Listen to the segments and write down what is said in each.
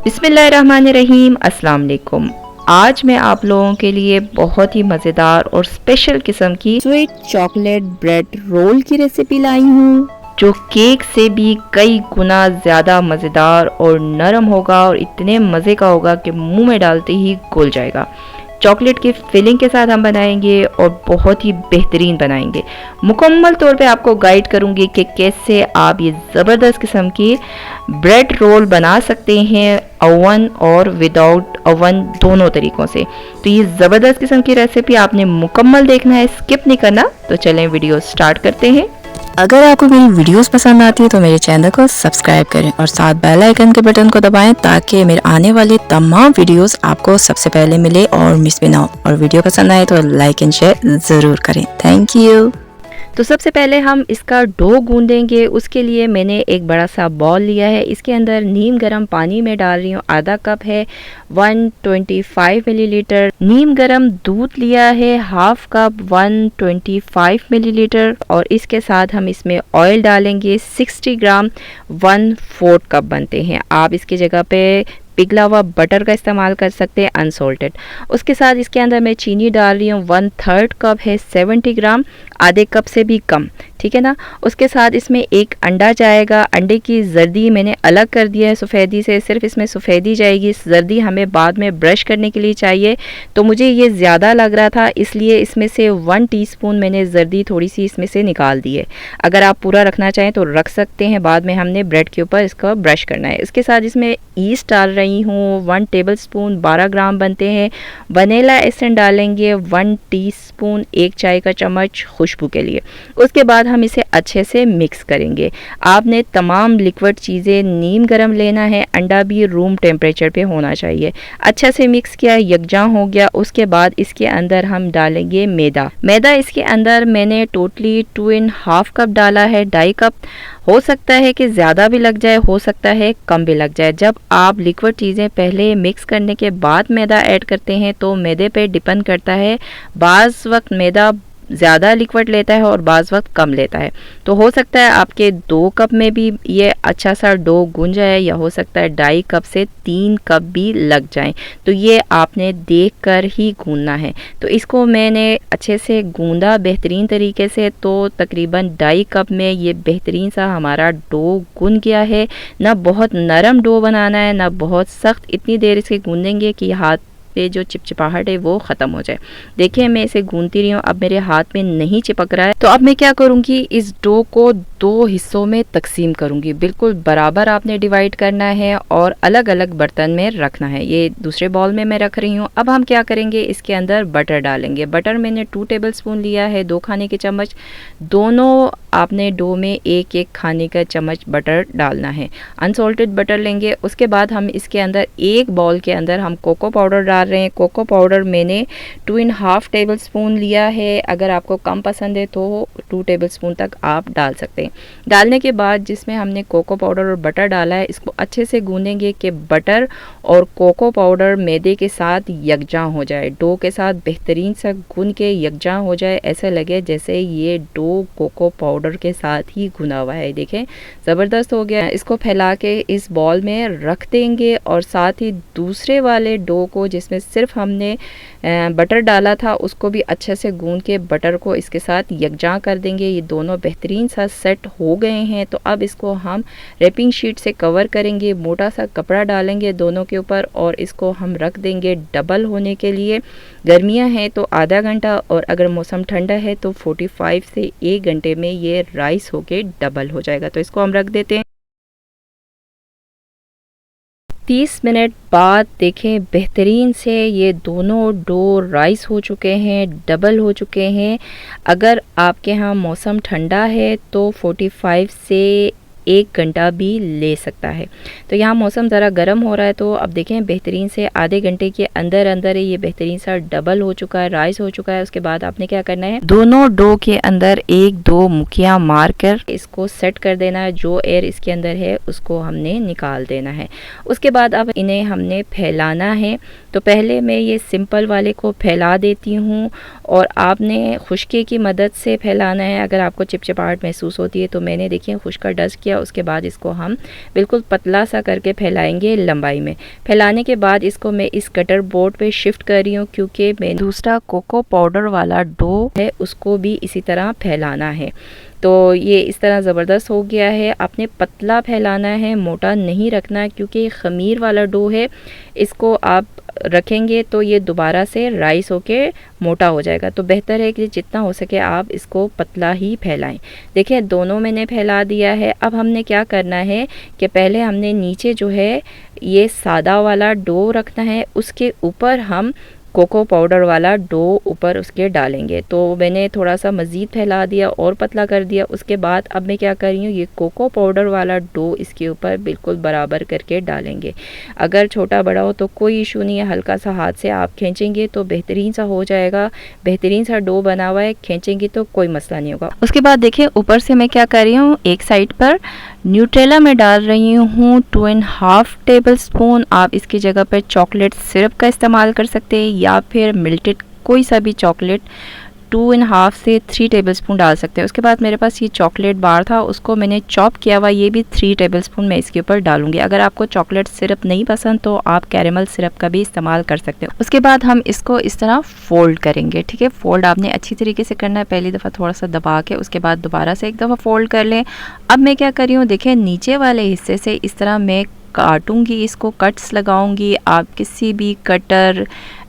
बिस्मिल्लाहिर्रहमानिर्रहीम, अस्सलाम वालेकुम। आज मैं आप लोगों के लिए बहुत ही मज़ेदार और स्पेशल किस्म की स्वीट चॉकलेट ब्रेड रोल की रेसिपी लाई हूँ, जो केक से भी कई गुना ज़्यादा मज़ेदार और नरम होगा और इतने मज़े का होगा कि मुंह में डालते ही घुल जाएगा। चॉकलेट की फिलिंग के साथ हम बनाएंगे और बहुत ही बेहतरीन बनाएंगे। मुकम्मल तौर पे आपको गाइड करूंगी कि कैसे आप ये ज़बरदस्त किस्म की ब्रेड रोल बना सकते हैं, ओवन और विदाउट ओवन दोनों तरीक़ों से। तो ये ज़बरदस्त किस्म की रेसिपी आपने मुकम्मल देखना है, स्किप नहीं करना। तो चलें वीडियो स्टार्ट करते हैं। अगर आपको मेरी वीडियोस पसंद आती है तो मेरे चैनल को सब्सक्राइब करें और साथ बेल आइकन के बटन को दबाएं ताकि मेरे आने वाले तमाम वीडियोस आपको सबसे पहले मिले और मिस भी ना हो। और वीडियो पसंद आए तो लाइक एंड शेयर ज़रूर करें। Thank you. तो सबसे पहले हम इसका डो गूंदेंगे। उसके लिए मैंने एक बड़ा सा बॉल लिया है, इसके अंदर नीम गर्म पानी में डाल रही हूँ, आधा कप है, 125 मिलीलीटर। नीम गर्म दूध लिया है, हाफ कप, 125 मिलीलीटर। और इसके साथ हम इसमें ऑयल डालेंगे 60 ग्राम, 1/4 कप बनते हैं। आप इसकी जगह पे पिघला हुआ बटर का इस्तेमाल कर सकते हैं, अनसॉल्टेड। उसके साथ इसके अंदर मैं चीनी डाल रही हूँ, 1/3 कप है, 70 ग्राम, आधे कप से भी कम, ठीक है ना। उसके साथ इसमें एक अंडा जाएगा। अंडे की जर्दी मैंने अलग कर दिया है सफ़ेदी से, सिर्फ इसमें सफ़ेदी जाएगी, जर्दी हमें बाद में ब्रश करने के लिए चाहिए। तो मुझे ये ज़्यादा लग रहा था, इसलिए इसमें से 1 टीस्पून मैंने जर्दी थोड़ी सी इसमें से निकाल दी है। अगर आप पूरा रखना चाहें तो रख सकते हैं, बाद में हमने ब्रेड के ऊपर इसका ब्रश करना है। इसके साथ इसमें ईस्ट डाल रही हूँ, 1 टेबल स्पून, 12 ग्राम बनते हैं। वनीला एसेंस डालेंगे 1 टीस्पून, 1 चाय का चम्मच खुशबू के लिए। उसके बाद हम इसे अच्छे से मिक्स करेंगे। आपने तमाम लिक्विड चीज़ें नीम गरम लेना है, अंडा भी रूम टेम्परेचर पे होना चाहिए। अच्छा से मिक्स किया, यकजा हो गया। उसके बाद इसके अंदर हम डालेंगे मैदा इसके अंदर मैंने टोटली 2.5 कप डाला है, 2.5 कप। हो सकता है कि ज़्यादा भी लग जाए, हो सकता है कम भी लग जाए। जब आप लिक्विड चीज़ें पहले मिक्स करने के बाद मैदा ऐड करते हैं तो मैदे पे डिपेंड करता है, बाज़ वक्त मैदा ज़्यादा लिक्विड लेता है और बाज़ वक्त कम लेता है। तो हो सकता है आपके 2 कप में भी ये अच्छा सा डो गूंज जाए, या हो सकता है 2.5 कप से 3 कप भी लग जाएं। तो ये आपने देख कर ही गूंदना है। तो इसको मैंने अच्छे से गूंदा बेहतरीन तरीके से, तो तकरीबन 2.5 कप में ये बेहतरीन सा हमारा डो गूंद गया है। ना बहुत नरम डो बनाना है, ना बहुत सख्त। इतनी देर इसके गूंदेंगे कि हाथ पे जो चिपचिपाहट है वो ख़त्म हो जाए। देखिए मैं इसे गूंदती रही हूँ, अब मेरे हाथ में नहीं चिपक रहा है। तो अब मैं क्या करूँगी, इस डो को 2 हिस्सों में तकसीम करूँगी। बिल्कुल बराबर आपने डिवाइड करना है और अलग अलग बर्तन में रखना है। ये दूसरे बॉल में मैं रख रही हूँ। अब हम क्या करेंगे, इसके अंदर बटर डालेंगे। बटर मैंने 2 टेबल स्पून लिया है, 2 खाने के चम्मच। दोनों आपने डो में 1-1 खाने का चम्मच बटर डालना है, अनसॉल्टेड बटर लेंगे। उसके बाद हम इसके अंदर एक बॉल के अंदर हम कोको पाउडर डाल रहे हैं। कोको पाउडर मैंने 2.5 टेबल स्पून लिया है। अगर आपको कम पसंद है तो 2 टेबल स्पून तक आप डाल सकते हैं। डालने के बाद जिसमें हमने कोको पाउडर और बटर डाला है, इसको अच्छे से गूंदेंगे कि बटर और कोको पाउडर मैदे के साथ यकजा हो जाए, डो के साथ बेहतरीन सा गूंद के यकजा हो जाए। ऐसा लगे जैसे ये डो कोको पाउडर के साथ ही गुना हुआ है। देखें ज़बरदस्त हो गया। इसको फैला के इस बॉल में रख देंगे और साथ ही दूसरे वाले डो को जिसमें सिर्फ हमने बटर डाला था उसको भी अच्छे से गूंद के बटर को इसके साथ यकजा कर देंगे। ये दोनों बेहतरीन सा सेट हो गए हैं। तो अब इसको हम रैपिंग शीट से कवर करेंगे, मोटा सा कपड़ा डालेंगे दोनों के ऊपर और इसको हम रख देंगे डबल होने के लिए। गर्मियां हैं तो आधा घंटा, और अगर मौसम ठंडा है तो 45 से 1 घंटे में ये राइस होके डबल हो जाएगा। तो इसको हम रख देते हैं। 30 मिनट बाद देखें बेहतरीन से ये दोनों डो राइस हो चुके हैं, डबल हो चुके हैं। अगर आपके यहाँ मौसम ठंडा है तो 45 से 1 घंटा भी ले सकता है। तो यहाँ मौसम ज़रा गर्म हो रहा है, तो अब देखें बेहतरीन से आधे घंटे के अंदर अंदर ये बेहतरीन सा डबल हो चुका है, राइस हो चुका है। उसके बाद आपने क्या करना है, दोनों डो के अंदर 1-2 मुखियाँ मार कर इसको सेट कर देना है। जो एयर इसके अंदर है उसको हमने निकाल देना है। उसके बाद अब इन्हें हमने फैलाना है। तो पहले मैं ये सिंपल वाले को फैला देती हूँ और आपने खुशके की मदद से फैलाना है। अगर आपको चिपचिपाहट महसूस होती है तो मैंने देखिए खुशका डस्ट किया, दिया। उसके बाद इसको हम बिल्कुल पतला सा करके फैलाएंगे लंबाई में। फैलाने के बाद इसको मैं इस कटर बोर्ड पे शिफ्ट कर रही हूँ, क्योंकि मैं दूसरा कोको पाउडर वाला डो है उसको भी इसी तरह फैलाना है। तो ये इस तरह ज़बरदस्त हो गया है। आपने पतला फैलाना है, मोटा नहीं रखना, क्योंकि ख़मीर वाला डो है, इसको आप रखेंगे तो ये दोबारा से राइस होके मोटा हो जाएगा। तो बेहतर है कि जितना हो सके आप इसको पतला ही फैलाएं। देखिए दोनों मैंने फैला दिया है। अब हमने क्या करना है कि पहले हमने नीचे जो है ये सादा वाला डो रखना है, उसके ऊपर हम कोको पाउडर वाला डो ऊपर उसके डालेंगे। तो मैंने थोड़ा सा मज़ीद फैला दिया और पतला कर दिया। उसके बाद अब मैं क्या कर रही हूँ, ये कोको पाउडर वाला डो इसके ऊपर बिल्कुल बराबर करके डालेंगे। अगर छोटा बड़ा हो तो कोई इशू नहीं है, हल्का सा हाथ से आप खींचेंगे तो बेहतरीन सा हो जाएगा। बेहतरीन सा डो बना हुआ है, खींचेंगे तो कोई मसला नहीं होगा। उसके बाद देखिए ऊपर से मैं क्या कर रही हूँ, एक साइड पर न्यूट्रेला में डाल रही हूँ 2.5 टेबल स्पून। आप इसकी जगह पर चॉकलेट सिरप का इस्तेमाल कर सकते हैं या फिर मिल्टेड कोई सा भी चॉकलेट 2.5 से 3 टेबल स्पून डाल सकते हैं। उसके बाद मेरे पास ये चॉकलेट बार था, उसको मैंने चॉप किया हुआ, ये भी 3 टेबल स्पून मैं इसके ऊपर डालूंगी। अगर आपको चॉकलेट सिरप नहीं पसंद तो आप कैरेमल सिरप का भी इस्तेमाल कर सकते हो। उसके बाद हम इसको इस तरह फोल्ड करेंगे। ठीक है, फोल्ड आपने अच्छी तरीके से करना है। पहली दफ़ा थोड़ा सा दबा के उसके बाद दोबारा से एक दफ़ा फोल्ड कर लें। अब मैं क्या कर रही हूँ, देखिए नीचे वाले हिस्से से इस तरह मैं काटूंगी, इसको कट्स लगाऊंगी। आप किसी भी कटर,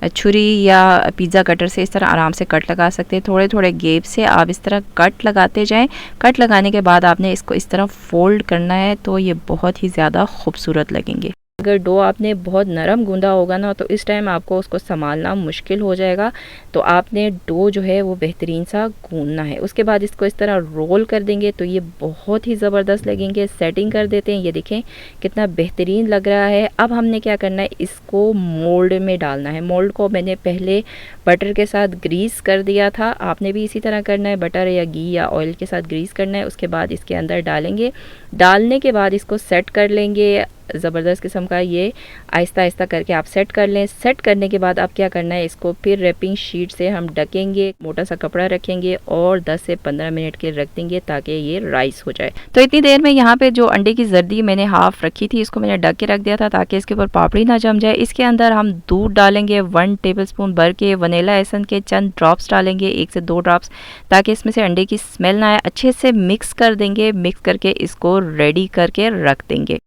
छुरी या पिज़्ज़ा कटर से इस तरह आराम से कट लगा सकते हैं। थोड़े थोड़े गैप से आप इस तरह कट लगाते जाएं। कट लगाने के बाद आपने इसको इस तरह फोल्ड करना है, तो ये बहुत ही ज़्यादा खूबसूरत लगेंगे। अगर डो आपने बहुत नरम गूंदा होगा ना तो इस टाइम आपको उसको संभालना मुश्किल हो जाएगा। तो आपने डो जो है वो बेहतरीन सा गूंदना है। उसके बाद इसको इस तरह रोल कर देंगे तो ये बहुत ही ज़बरदस्त लगेंगे। सेटिंग कर देते हैं, ये देखें कितना बेहतरीन लग रहा है। अब हमने क्या करना है, इसको मोल्ड में डालना है। मोल्ड को मैंने पहले बटर के साथ ग्रीस कर दिया था, आपने भी इसी तरह करना है, बटर या घी या ऑयल के साथ ग्रीस करना है। उसके बाद इसके अंदर डालेंगे। डालने के बाद इसको सेट कर लेंगे। ज़बरदस्त किस्म का ये आहिस्ता आहिस्ता करके आप सेट कर लें। सेट करने के बाद आप क्या करना है, इसको फिर रैपिंग शीट से हम ढकेंगे, मोटा सा कपड़ा रखेंगे और 10 से 15 मिनट के रख देंगे ताकि ये राइस हो जाए। तो इतनी देर में यहाँ पे जो अंडे की जर्दी मैंने हाफ रखी थी, इसको मैंने ढक के रख दिया था ताकि इसके ऊपर पापड़ी ना जम जाए। इसके अंदर हम दूध डालेंगे 1 टेबल स्पून भर के। वनीला एसेंस के चंद ड्रॉप्स डालेंगे, 1 से 2 ड्रॉप्स, ताकि इसमें से अंडे की स्मेल ना आए। अच्छे से मिक्स कर देंगे। मिक्स करके इसको रेडी करके रख देंगे।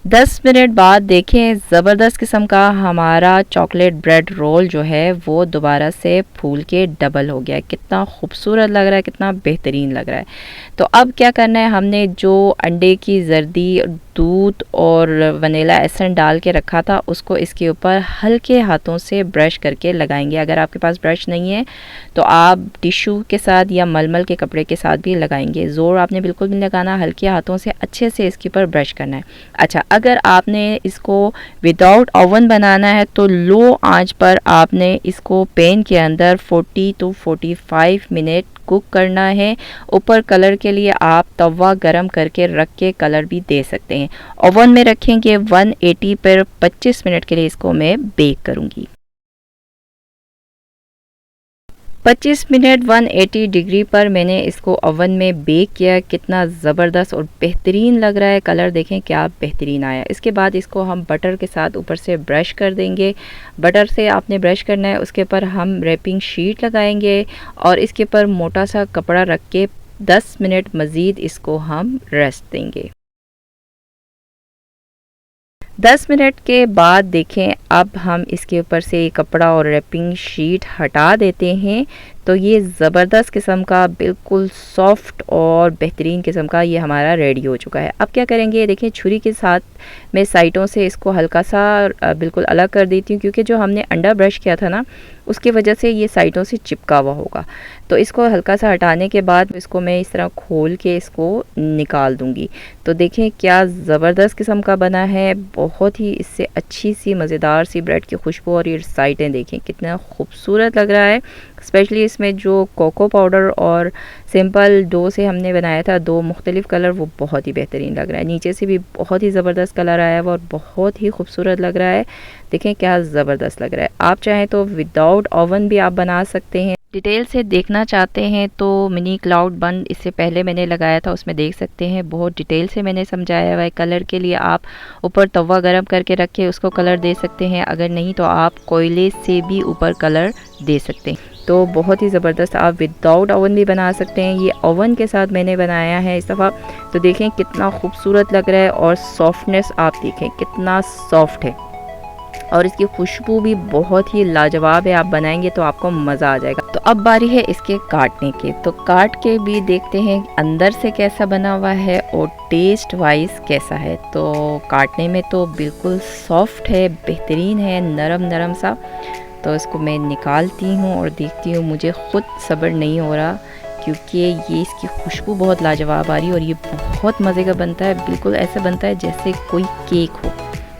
10 मिनट बाद देखें ज़बरदस्त किस्म का हमारा चॉकलेट ब्रेड रोल जो है वो दोबारा से फूल के डबल हो गया है। कितना खूबसूरत लग रहा है, कितना बेहतरीन लग रहा है। तो अब क्या करना है, हमने जो अंडे की जर्दी, दूध और वनीला एसेंस डाल के रखा था उसको इसके ऊपर हल्के हाथों से ब्रश करके लगाएंगे। अगर आपके पास ब्रश नहीं है तो आप टिश्यू के साथ या मलमल के कपड़े के साथ भी लगाएंगे। ज़ोर आपने बिल्कुल नहीं लगाना, हल्के हाथों से अच्छे से इसके ऊपर ब्रश करना है। अच्छा, अगर आपने इसको विदाउट ओवन बनाना है तो लो आंच पर आपने इसको पैन के अंदर 40 to 45 मिनट कुक करना है। ऊपर कलर के लिए आप तवा गरम करके रख के कलर भी दे सकते हैं। ओवन में रखेंगे 180 पर 25 मिनट के लिए इसको मैं बेक करूंगी। 25 मिनट 180 डिग्री पर मैंने इसको ओवन में बेक किया। कितना ज़बरदस्त और बेहतरीन लग रहा है, कलर देखें क्या बेहतरीन आया। इसके बाद इसको हम बटर के साथ ऊपर से ब्रश कर देंगे। बटर से आपने ब्रश करना है, उसके ऊपर हम रैपिंग शीट लगाएंगे और इसके ऊपर मोटा सा कपड़ा रख के 10 मिनट मज़ीद इसको हम रेस्ट देंगे। 10 मिनट के बाद देखें, अब हम इसके ऊपर से कपड़ा और रैपिंग शीट हटा देते हैं। तो ये ज़बरदस्त किस्म का बिल्कुल सॉफ्ट और बेहतरीन किस्म का ये हमारा रेडी हो चुका है। अब क्या करेंगे, देखिए छुरी के साथ मैं साइडों से इसको हल्का सा बिल्कुल अलग कर देती हूँ, क्योंकि जो हमने अंडा ब्रश किया था ना उसकी वजह से ये साइडों से चिपका हुआ होगा। तो इसको हल्का सा हटाने के बाद इसको मैं इस तरह खोल के इसको निकाल दूँगी। तो देखें क्या ज़बरदस्त किस्म का बना है, बहुत ही इससे अच्छी सी मज़ेदार सी ब्रेड की खुशबू और ये साइडें देखें कितना खूबसूरत लग रहा है। स्पेशली इसमें जो कोको पाउडर और सिंपल डो से हमने बनाया था 2 मुख्तलिफ कलर, वो बहुत ही बेहतरीन लग रहा है। नीचे से भी बहुत ही ज़बरदस्त कलर आया हुआ और बहुत ही खूबसूरत लग रहा है। देखें क्या ज़बरदस्त लग रहा है। आप चाहें तो विदाउट ओवन भी आप बना सकते हैं। डिटेल से देखना चाहते हैं तो मिनी क्लाउड बन इससे पहले मैंने लगाया था, उसमें देख सकते हैं बहुत डिटेल से मैंने समझाया हुआ है। कलर के लिए आप ऊपर तवा गरम करके रखे उसको कलर दे सकते हैं, अगर नहीं तो आप कोयले से भी ऊपर कलर दे सकते हैं। तो बहुत ही ज़बरदस्त आप विदाउट ओवन भी बना सकते हैं। ये ओवन के साथ मैंने बनाया है इस दफ़ा। तो देखें कितना खूबसूरत लग रहा है और सॉफ्टनेस आप देखें कितना सॉफ्ट है और इसकी खुशबू भी बहुत ही लाजवाब है। आप बनाएंगे तो आपको मज़ा आ जाएगा। तो अब बारी है इसके काटने की, तो काट के भी देखते हैं अंदर से कैसा बना हुआ है और टेस्ट वाइज कैसा है। तो काटने में तो बिल्कुल सॉफ्ट है, बेहतरीन है, नरम नरम सा। तो इसको मैं निकालती हूँ और देखती हूँ, मुझे ख़ुद सब्र नहीं हो रहा क्योंकि ये इसकी खुशबू बहुत लाजवाब आ रही है और ये बहुत मज़े का बनता है। बिल्कुल ऐसा बनता है जैसे कोई केक हो,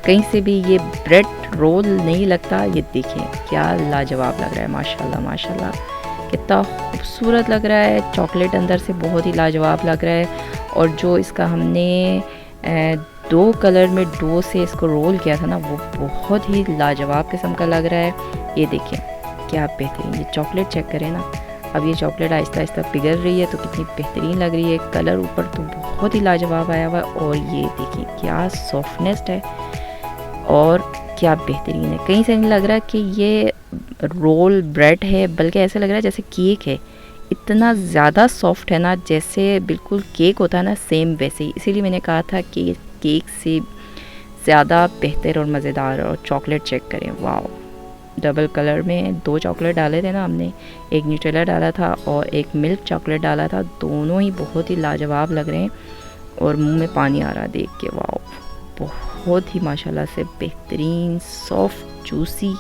कहीं से भी ये ब्रेड रोल नहीं लगता। ये देखिए क्या लाजवाब लग रहा है, माशाल्लाह माशाल्लाह कितना खूबसूरत लग रहा है। चॉकलेट अंदर से बहुत ही लाजवाब लग रहा है और जो इसका हमने 2 कलर में डो से इसको रोल किया था ना, वो बहुत ही लाजवाब किस्म का लग रहा है। ये देखिए क्या बेहतरीन, ये चॉकलेट चेक करें ना। अब ये चॉकलेट आहिस्ता आहिस्ता पिघल रही है तो कितनी बेहतरीन लग रही है। कलर ऊपर तो बहुत ही लाजवाब आया हुआ है और ये देखिए क्या सॉफ्टनेस है और क्या बेहतरीन है। कहीं से नहीं लग रहा कि ये रोल ब्रेड है, बल्कि ऐसा लग रहा है जैसे केक है। इतना ज़्यादा सॉफ्ट है ना, जैसे बिल्कुल केक होता है ना, सेम वैसे ही। इसीलिए मैंने कहा था कि केक से ज़्यादा बेहतर और मज़ेदार। और चॉकलेट चेक करें, वाह, डबल कलर में 2 चॉकलेट डाले थे ना हमने, एक न्यूट्रेला डाला था और एक मिल्क चॉकलेट डाला था। दोनों ही बहुत ही लाजवाब लग रहे हैं और मुंह में पानी आ रहा देख के। वाह, बहुत ही माशाल्लाह से बेहतरीन, सॉफ्ट, जूसी,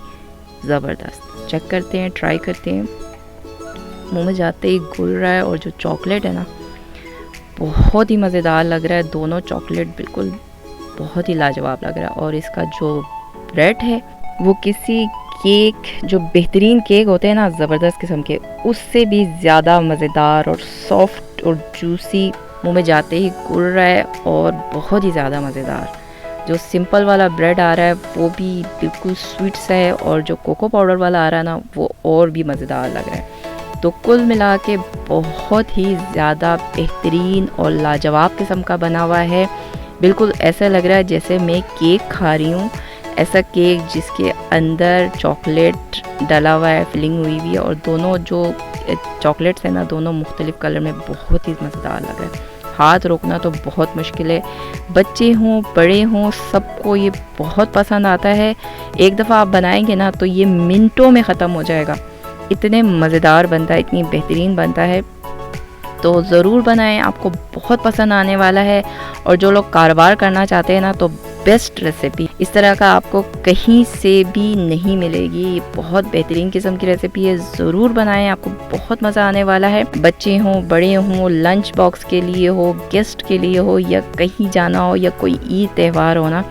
ज़बरदस्त। चेक करते हैं, ट्राई करते हैं। मुंह में जाते ही घुल रहा है और जो चॉकलेट है ना बहुत ही मज़ेदार लग रहा है। दोनों चॉकलेट बिल्कुल बहुत ही लाजवाब लग रहा है और इसका जो ब्रेड है वो किसी केक, जो बेहतरीन केक होते हैं ना ज़बरदस्त किस्म के, उससे भी ज़्यादा मज़ेदार और सॉफ्ट और जूसी। मुंह में जाते ही घुल रहा है और बहुत ही ज़्यादा मज़ेदार। जो सिंपल वाला ब्रेड आ रहा है वो भी बिल्कुल स्वीट सा है और जो कोको पाउडर वाला आ रहा है ना वो और भी मज़ेदार लग रहा है। तो कुल मिला के बहुत ही ज़्यादा बेहतरीन और लाजवाब किस्म का बना हुआ है। बिल्कुल ऐसा लग रहा है जैसे मैं केक खा रही हूँ, ऐसा केक जिसके अंदर चॉकलेट डला हुआ है, फिलिंग हुई हुई है और दोनों जो चॉकलेट्स हैं ना दोनों मुख्तलिफ़ कलर में बहुत ही मज़ेदार लग रहा है। हाथ रोकना तो बहुत मुश्किल है, बच्चे हों बड़े हों सबको ये बहुत पसंद आता है। एक दफ़ा आप बनाएंगे ना तो ये मिनटों में ख़त्म हो जाएगा। इतने मज़ेदार बनता है, इतनी बेहतरीन बनता है। तो ज़रूर बनाएं, आपको बहुत पसंद आने वाला है। और जो लोग कारोबार करना चाहते हैं ना तो बेस्ट रेसिपी, इस तरह का आपको कहीं से भी नहीं मिलेगी। ये बहुत बेहतरीन किस्म की रेसिपी है, ज़रूर बनाएं, आपको बहुत मज़ा आने वाला है। बच्चे हों बड़े हों, लंच बॉक्स के लिए हो, गेस्ट के लिए हो, या कहीं जाना हो, या कोई ईद त्यौहार हो ना,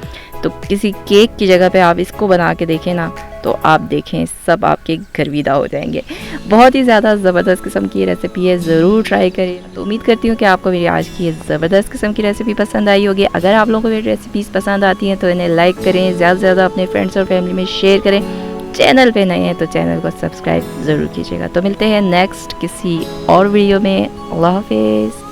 तो किसी केक की जगह पे आप इसको बना के देखें ना तो आप देखें सब आपके गर्विदा हो जाएंगे। बहुत ही ज़्यादा ज़बरदस्त किस्म की रेसिपी है, ज़रूर ट्राई करें। तो उम्मीद करती हूँ कि आपको मेरी आज की ये ज़बरदस्त किस्म की रेसिपी पसंद आई होगी। अगर आप लोगों को मेरी रेसिपीज़ पसंद आती हैं तो इन्हें लाइक करें, ज़्यादा से ज़्यादा अपने फ्रेंड्स और फैमिली में शेयर करें। चैनल पे नए हैं तो चैनल को सब्सक्राइब ज़रूर कीजिएगा। तो मिलते हैं नेक्स्ट किसी और वीडियो में। अल्लाह हाफिज़।